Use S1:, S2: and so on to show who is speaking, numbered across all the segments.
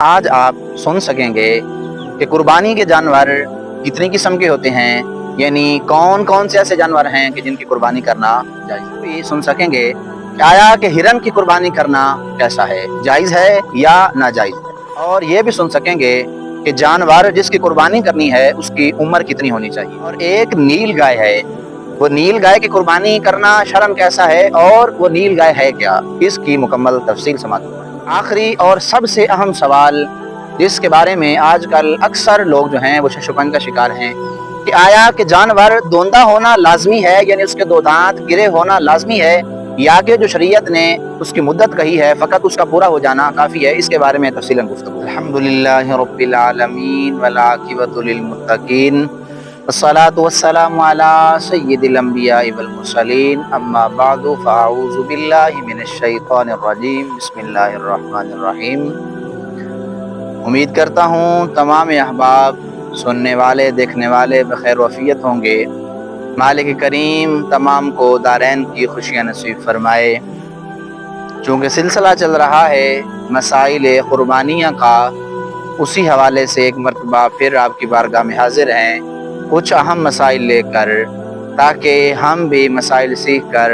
S1: आज आप सुन सकेंगे कि कुर्बानी के जानवर कितनी किस्म के होते हैं, यानी कौन कौन से ऐसे जानवर हैं कि जिनकी कुर्बानी करना जायज़ है। तो ये सुन सकेंगे कि आया कि हिरन की कुर्बानी करना कैसा है, जायज़ है या नाजायज़ है। और ये भी सुन सकेंगे कि जानवर जिसकी कुर्बानी करनी है उसकी उम्र कितनी होनी चाहिए। और एक नील गाय है, वो नील गाय की कुर्बानी करना शरन कैसा है और वो नील गाय है क्या, इसकी मुकम्मल तफसील समाअत। आखिरी और सबसे अहम सवाल जिसके बारे में आजकल अक्सर लोग जो हैं वो शशुपन का शिकार हैं कि आया कि जानवर दोंदा होना लाजमी है, यानी उसके दो दांत गिरे होना लाजमी है, या कि जो शरीयत ने उसकी मुद्दत कही है फ़कत उसका पूरा हो जाना काफ़ी है। इसके बारे में तफसीलन गुफ्तगू। अल्हम्दुलिल्लाहि रब्बिल आलमीन वल आक़िबतु लिल मुत्तक़ीन वस्सलातु वस्सलामु अला सय्यिदिल अंबियाइ वल मुरसलीन अम्मा बअदु फ़अऊज़ु बिल्लाहि मिनश शैतानिर रजीम बिस्मिल्लाहिर रहमानिर रहीम। उम्मीद करता हूँ तमाम अहबाब सुनने वाले देखने वाले बखैर वफ़ियत होंगे। मालिक करीम तमाम को दारैन की खुशियाँ नसीब फरमाए। चूँकि सिलसिला चल रहा है मसाइल कुर्बानियाँ का, उसी हवाले से एक मरतबा फिर आपकी बारगाह में हाजिर हैं कुछ अहम मसाइल लेकर, ताकि हम भी मसाइल सीख कर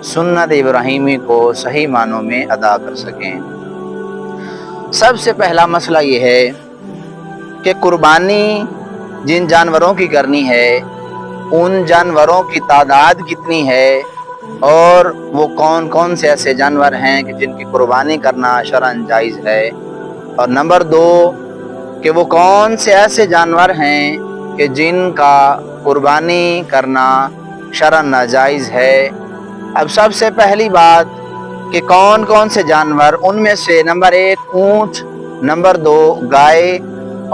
S1: सुन्नत इब्राहीमी को सही मानों में अदा कर सकें। सबसे पहला मसला ये है कि कुर्बानी जिन जानवरों की करनी है उन जानवरों की तादाद कितनी है और वो कौन कौन से ऐसे जानवर हैं कि जिनकी कुर्बानी करना शरअन जायज़ है। और नंबर दो कि वो कौन से ऐसे जानवर हैं कि जिनका कुर्बानी करना शरअन नाजायज़ है। अब सबसे पहली बात कि कौन कौन से जानवर, उनमें से नंबर एक ऊँट, नंबर दो गाय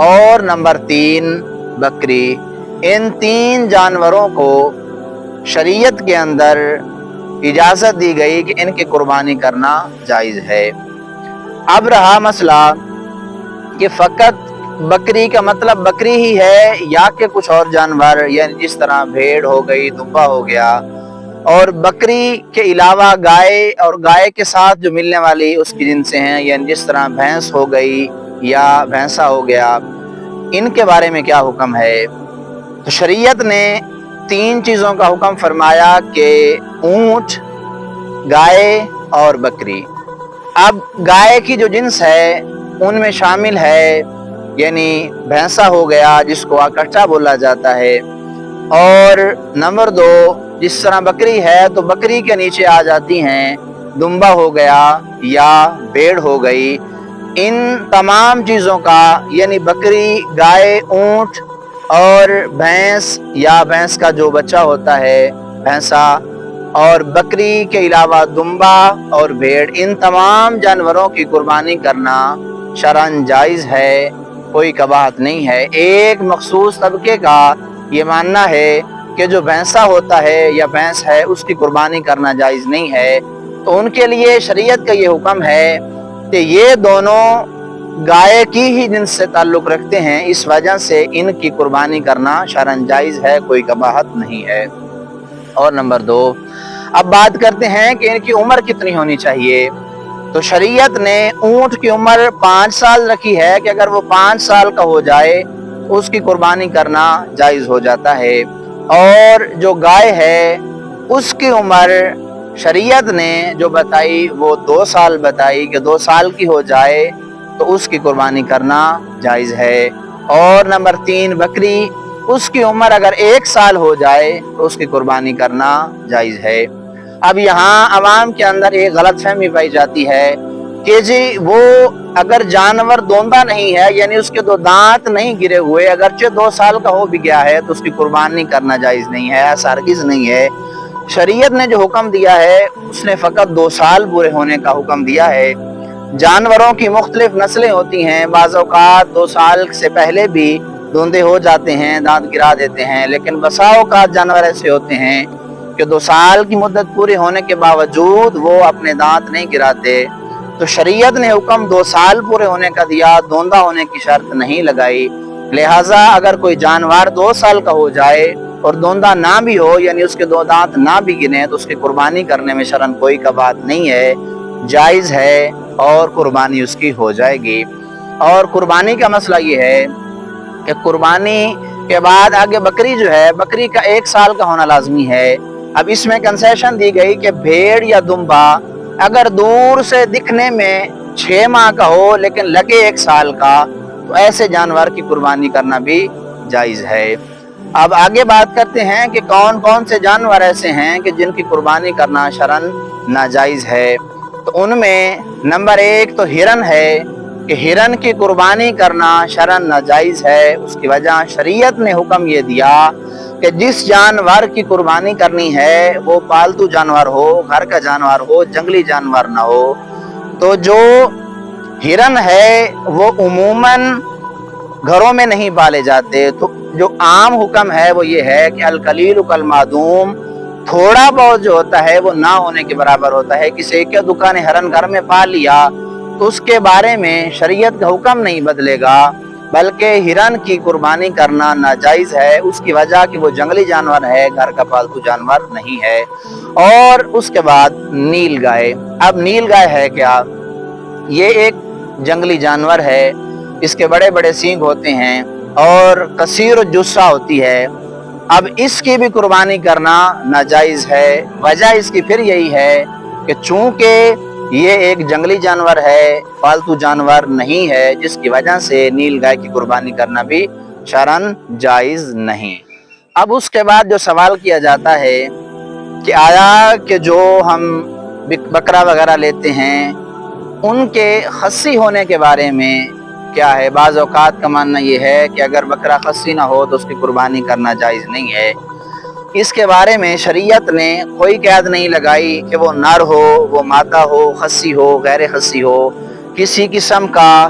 S1: और नंबर तीन बकरी। इन तीन जानवरों को शरीयत के अंदर इजाज़त दी गई कि इनकी कुर्बानी करना जायज़ है। अब रहा मसला कि फ़कत बकरी का मतलब बकरी ही है या कि कुछ और जानवर, यानी जिस तरह भेड़ हो गई, दुम्बा हो गया, और बकरी के अलावा गाय और गाय के साथ जो मिलने वाली उसकी जिनसे हैं, यानी जिस तरह भैंस हो गई या भैंसा हो गया, इनके बारे में क्या हुक्म है। तो शरीयत ने तीन चीज़ों का हुक्म फरमाया कि ऊँट, गाय और बकरी। अब गाय की जो जिन्स है उनमें शामिल है, यानी भैंसा हो गया जिसको आकट्टा बोला जाता है, और नंबर दो जिस तरह बकरी है तो बकरी के नीचे आ जाती हैं दुम्बा हो गया या भेड़ हो गई। इन तमाम चीज़ों का, यानी बकरी, गाय, ऊँट और भैंस या भैंस का जो बच्चा होता है भैंसा, और बकरी के अलावा दुम्बा और भेड़, इन तमाम जानवरों की कुर्बानी करना शरअन जायज़ है, कोई कबाहत नहीं है। एक मखसूस तबके का ये मानना है कि जो भैंसा होता है या भैंस है उसकी कुर्बानी करना जायज़ नहीं है, तो उनके लिए शरीयत का ये हुक्म है कि ये दोनों गाय की ही जिन्स से ताल्लुक़ रखते हैं, इस वजह से इनकी कुर्बानी करना शरअन जायज़ है, कोई कबाहत नहीं है। और नंबर दो, अब बात करते हैं कि इनकी उम्र कितनी होनी चाहिए। तो शरीयत ने ऊँट की उम्र 5 साल रखी है कि अगर वो 5 साल का हो जाए तो उसकी कुर्बानी करना जायज़ हो जाता है। और जो गाय है उसकी उम्र शरीयत ने जो बताई वो 2 साल बताई कि 2 साल की हो जाए तो उसकी कुर्बानी करना जायज़ है। और नंबर 3 बकरी, उसकी उम्र अगर 1 साल हो जाए तो उसकी कुर्बानी करना जायज़ है। अब यहाँ अवाम के अंदर एक गलतफहमी पाई जाती है कि जी वो अगर जानवर दोंदा नहीं है, यानी उसके दो दांत नहीं गिरे हुए, अगरचे 2 साल का हो भी गया है तो उसकी कुर्बानी करना जायज़ नहीं है। ऐसा हरगिज़ नहीं है। शरीयत ने जो हुक्म दिया है उसने फ़कत 2 साल पूरे होने का हुक्म दिया है। जानवरों की मुख्तलिफ नस्लें होती हैं, बाज़ औक़ात 2 साल से पहले भी धुंधे हो जाते हैं, दांत गिरा देते हैं, लेकिन बसा औक़ात जानवर ऐसे होते हैं कि 2 साल की मुद्दत पूरी होने के बावजूद वो अपने दांत नहीं गिराते। तो शरीयत ने हुक्म 2 साल पूरे होने का दिया, दोंदा होने की शर्त नहीं लगाई। लिहाजा अगर कोई जानवर 2 साल का हो जाए और दोंदा ना भी हो, यानी उसके 2 दांत ना भी गिने, तो उसकी कुर्बानी करने में शरअन कोई कबाहत नहीं है, जायज़ है और कुर्बानी उसकी हो जाएगी। और कुर्बानी का मसला ये है कि कुर्बानी के बाद आगे बकरी जो है, बकरी का 1 साल का होना लाजमी है। अब इसमें कंसेशन दी गई कि भेड़ या दुम्बा अगर दूर से दिखने में 6 माह का हो लेकिन लगे 1 साल का, तो ऐसे जानवर की कुर्बानी करना भी जायज़ है। अब आगे बात करते हैं कि कौन कौन से जानवर ऐसे हैं कि जिनकी कुर्बानी करना शरन नाजायज़ है। तो उनमें नंबर 1 तो हिरन है कि हिरन की कुर्बानी करना शरन नाजायज़ है। उसकी वजह शरीयत ने हुक्म ये दिया कि जिस जानवर की कुर्बानी करनी है वो पालतू जानवर हो, घर का जानवर हो, जंगली जानवर ना हो। तो जो हिरन है वो उमूमन घरों में नहीं पाले जाते, तो जो आम हुक्म है वो ये है कि अल कलील कल मादूम, थोड़ा बहुत जो होता है वो ना होने के बराबर होता है। किसी एक दुकान हरन घर में पाल लिया तो उसके बारे में शरीयत का हुक्म नहीं बदलेगा, बल्कि हिरन की कुर्बानी करना नाजायज़ है। उसकी वजह कि वो जंगली जानवर है, घर का पालतू जानवर नहीं है। और उसके बाद नील गाय। अब नील गाय है क्या? ये एक जंगली जानवर है, इसके बड़े बड़े सींग होते हैं और कसीर जुस्सा होती है। अब इसकी भी कुर्बानी करना नाजायज़ है। वजह इसकी फिर यही है कि चूंकि ये एक जंगली जानवर है, पालतू जानवर नहीं है, जिसकी वजह से नील गाय की कुर्बानी करना भी शरन जायज़ नहीं। अब उसके बाद जो सवाल किया जाता है कि आया कि जो हम बकरा वगैरह लेते हैं उनके खस्सी होने के बारे में क्या है? बाज़ औक़ात का मानना ये है कि अगर बकरा खस्सी ना हो तो उसकी कुर्बानी करना जायज़ नहीं है। इसके बारे में शरीयत ने कोई कैद नहीं लगाई कि वो नर हो, वो मादा हो, खस्सी हो, गैर खस्सी हो। किसी किस्म का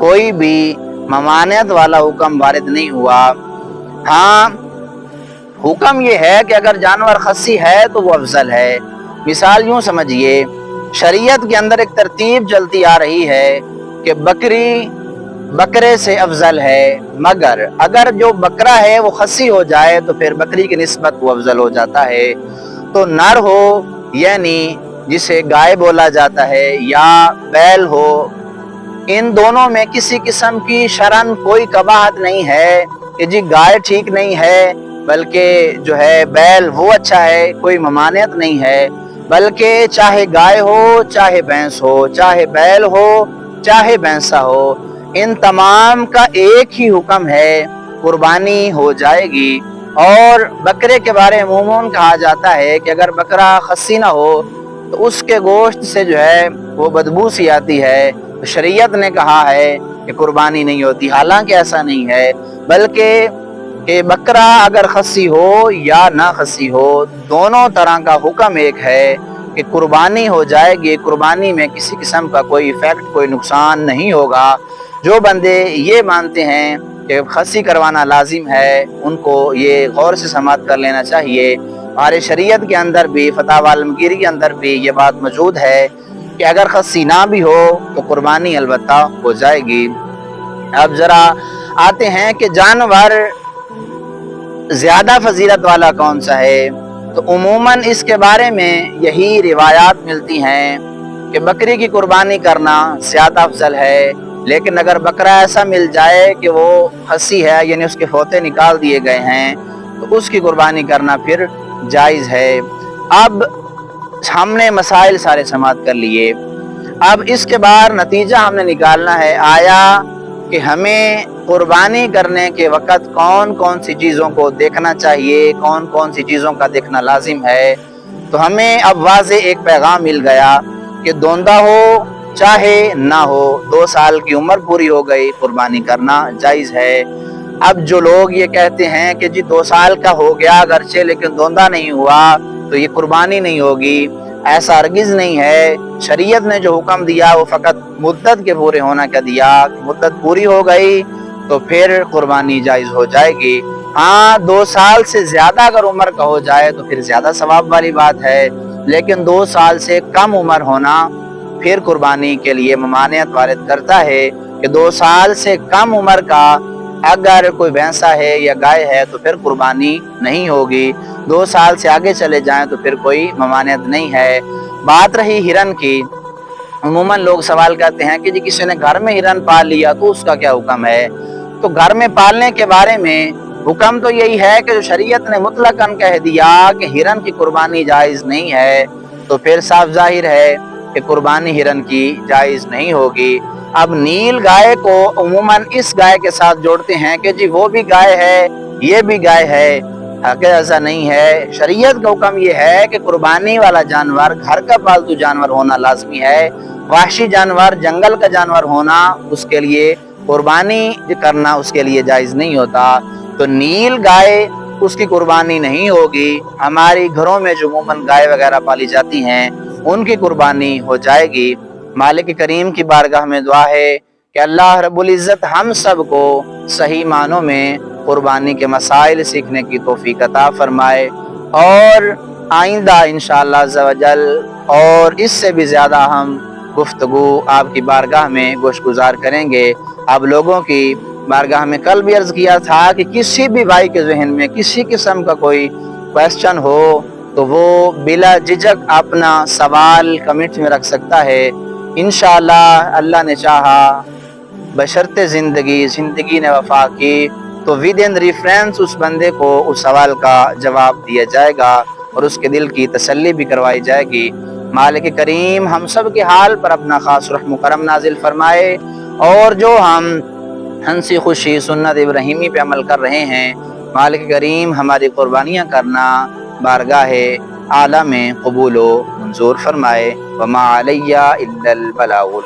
S1: कोई भी ममानियत वाला हुक्म वारिद नहीं हुआ। हाँ, हुक्म ये है कि अगर जानवर खस्सी है तो वो अफजल है। मिसाल यूँ समझिए, शरीयत के अंदर एक तरतीब चलती आ रही है कि बकरी बकरे से अफजल है, मगर अगर जो बकरा है वो खस्सी हो जाए तो फिर बकरी की निस्बत वो अफजल हो जाता है। तो नर हो यानी जिसे गाय बोला जाता है या बैल हो, इन दोनों में किसी किस्म की शरन कोई कबाहत नहीं है कि जी गाय ठीक नहीं है बल्कि जो है बैल वो अच्छा है, कोई ममानियत नहीं है। बल्कि चाहे गाय हो, चाहे भैंस हो, चाहे बैल हो, चाहे भैंसा हो, इन तमाम का एक ही हुक्म है, कुर्बानी हो जाएगी। और बकरे के बारे में अमूमन कहा जाता है कि अगर बकरा खस्सी ना हो तो उसके गोश्त से जो है वो बदबू सी आती है, तो शरीयत ने कहा है कि कुर्बानी नहीं होती। हालांकि ऐसा नहीं है, बल्कि बकरा अगर खस्सी हो या ना खस्सी हो, दोनों तरह का हुक्म एक है कि कुर्बानी हो जाएगी। कुर्बानी में किसी किस्म का कोई इफेक्ट, कोई नुकसान नहीं होगा। जो बंदे ये मानते हैं कि खस्सी करवाना लाजिम है, उनको ये गौर से समाअत कर लेना चाहिए। हमारे शरीयत के अंदर भी, फतावा आलमगीरी के अंदर भी ये बात मौजूद है कि अगर खस्सी ना भी हो तो कुर्बानी अलबत्ता हो जाएगी। अब ज़रा आते हैं कि जानवर ज़्यादा फजीलत वाला कौन सा है। तो उमूमन इसके बारे में यही रिवायात मिलती हैं कि बकरी की कुर्बानी करना ज़्यादा अफजल है। लेकिन अगर बकरा ऐसा मिल जाए कि वो खस्सी है यानी उसके फोते निकाल दिए गए हैं तो उसकी कुर्बानी करना फिर जायज़ है। अब हमने मसाइल सारे समाअत कर लिए। अब इसके बाद नतीजा हमने निकालना है, आया कि हमें कुर्बानी करने के वक़्त कौन कौन सी चीज़ों को देखना चाहिए, कौन कौन सी चीज़ों का देखना लाजिम है। तो हमें अब वाज़े एक पैगाम मिल गया कि दोंदा हो चाहे ना हो, 2 साल की उम्र पूरी हो गई, कुर्बानी करना जायज़ है। अब जो लोग ये कहते हैं कि जी 2 साल का हो गया अगरचे लेकिन दोंदा नहीं हुआ तो ये कुर्बानी नहीं होगी, ऐसा हरगिज़ नहीं है। शरीयत ने जो हुक्म दिया वो फ़कत मुद्दत के पूरे होना का दिया। मुद्दत पूरी हो गई तो फिर कुर्बानी जायज़ हो जाएगी। हाँ, 2 साल से ज़्यादा अगर उम्र का हो जाए तो फिर ज़्यादा सवाब वाली बात है, लेकिन 2 साल से कम उम्र होना फिर कुर्बानी के लिए ममानियत वारिद करता है कि 2 साल से कम उम्र का अगर कोई भैंसा है या गाय है तो फिर कुर्बानी नहीं होगी। 2 साल से आगे चले जाएं तो फिर कोई ममानियत नहीं है। बात रही हिरन की, عموماً لوگ سوال کرتے ہیں کہ جی کسی نے گھر میں ہرن پال لیا تو اس کا کیا حکم ہے؟ تو گھر میں پالنے کے بارے میں حکم تو یہی ہے کہ جو شریعت نے مطلقاً کہہ دیا کہ ہرن کی قربانی جائز نہیں ہے، تو پھر صاف ظاہر ہے کہ قربانی ہرن کی جائز نہیں ہوگی۔ اب نیل گائے کو عموماً اس گائے کے ساتھ جوڑتے ہیں کہ جی وہ بھی گائے ہے یہ بھی گائے ہے، حقیقت ایسا نہیں ہے۔ شریعت کا حکم یہ ہے کہ قربانی والا جانور گھر کا پالتو جانور ہونا لازمی ہے، وحشی جانور جنگل کا جانور ہونا اس کے لیے قربانی کرنا اس کے لیے جائز نہیں ہوتا۔ تو نیل گائے اس کی قربانی نہیں ہوگی، ہماری گھروں میں جو عموماً گائے وغیرہ پالی جاتی ہیں ان کی قربانی ہو جائے گی۔ مالک کریم کی بارگاہ میں دعا ہے کہ اللہ رب العزت ہم سب کو صحیح معنوں میں قربانی کے مسائل سیکھنے کی توفیق عطا فرمائے، اور آئندہ انشاءاللہ عز و جل اور اس سے بھی زیادہ ہم گفتگو آپ کی بارگاہ میں گوش گزار کریں گے۔ اب لوگوں کی بارگاہ میں کل بھی عرض کیا تھا کہ کسی بھی بھائی کے ذہن میں کسی قسم کا کوئی کویسچن ہو تو وہ بلا جھجک اپنا سوال کمنٹ میں رکھ سکتا ہے۔ انشاءاللہ اللہ نے چاہا بشرط زندگی نے وفا کی تو ود ان ریفرنس اس بندے کو اس سوال کا جواب دیا جائے گا اور اس کے دل کی تسلی بھی کروائی جائے گی۔ مالک کریم ہم سب کے حال پر اپنا خاص رحم و کرم نازل فرمائے، اور جو ہم ہنسی خوشی سنت ابراہیمی پہ عمل کر رہے ہیں، مالک کریم ہماری قربانیاں کرنا بارگاہ اعلیٰ میں قبول و منظور فرمائے۔ وما علیہ الا البلاغ